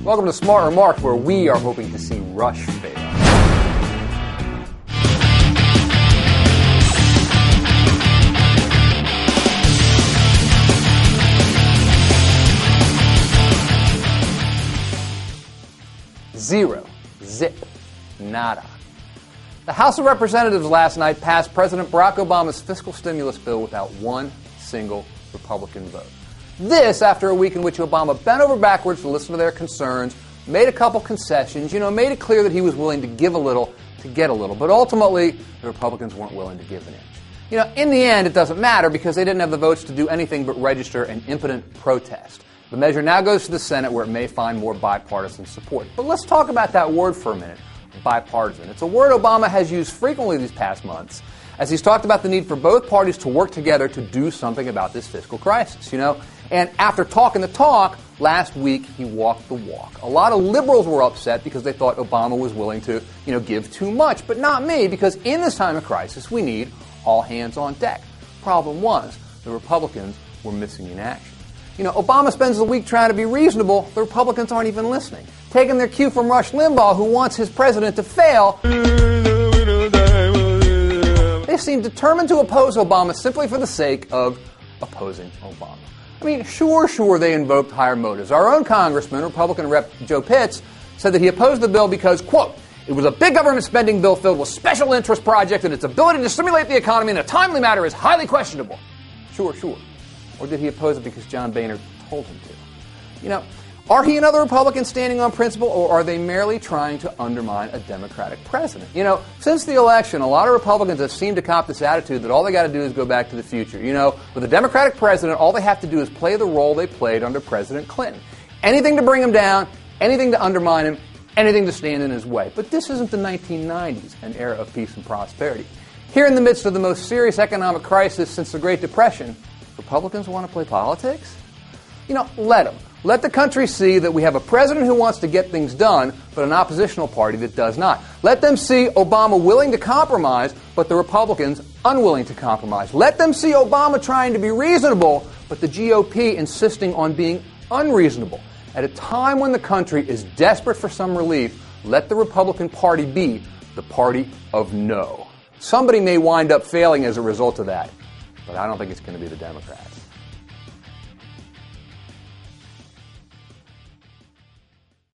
Welcome to Smart Remarks, where we are hoping to see Rush fail. Zero. Zip. Nada. The House of Representatives last night passed President Barack Obama's fiscal stimulus bill without one single Republican vote. This after a week in which Obama bent over backwards to listen to their concerns, made a couple concessions, made it clear that he was willing to give a little to get a little. But ultimately, the Republicans weren't willing to give an inch. In the end, it doesn't matter because they didn't have the votes to do anything but register an impotent protest. The measure now goes to the Senate, where it may find more bipartisan support. But let's talk about that word for a minute, bipartisan. It's a word Obama has used frequently these past months as he's talked about the need for both parties to work together to do something about this fiscal crisis, And after talking the talk, last week he walked the walk. A lot of liberals were upset because they thought Obama was willing to, give too much. But not me, because in this time of crisis, we need all hands on deck. Problem was, the Republicans were missing in action. Obama spends the week trying to be reasonable. The Republicans aren't even listening. Taking their cue from Rush Limbaugh, who wants his president to fail, they seem determined to oppose Obama simply for the sake of opposing Obama. Sure, they invoked higher motives. Our own congressman, Republican Rep. Joe Pitts, said that he opposed the bill because, quote, it was a big government spending bill filled with special interest projects and its ability to stimulate the economy in a timely manner is highly questionable. Sure. Or did he oppose it because John Boehner told him to? Are he and other Republicans standing on principle, or are they merely trying to undermine a Democratic president? Since the election, a lot of Republicans have seemed to cop this attitude that all they got to do is go back to the future. With a Democratic president, all they have to do is play the role they played under President Clinton. Anything to bring him down, anything to undermine him, anything to stand in his way. But this isn't the 1990s, an era of peace and prosperity. Here in the midst of the most serious economic crisis since the Great Depression, Republicans want to play politics? Let them. Let the country see that we have a president who wants to get things done, but an oppositional party that does not. Let them see Obama willing to compromise, but the Republicans unwilling to compromise. Let them see Obama trying to be reasonable, but the GOP insisting on being unreasonable. At a time when the country is desperate for some relief, let the Republican Party be the party of no. Somebody may wind up failing as a result of that, but I don't think it's going to be the Democrats.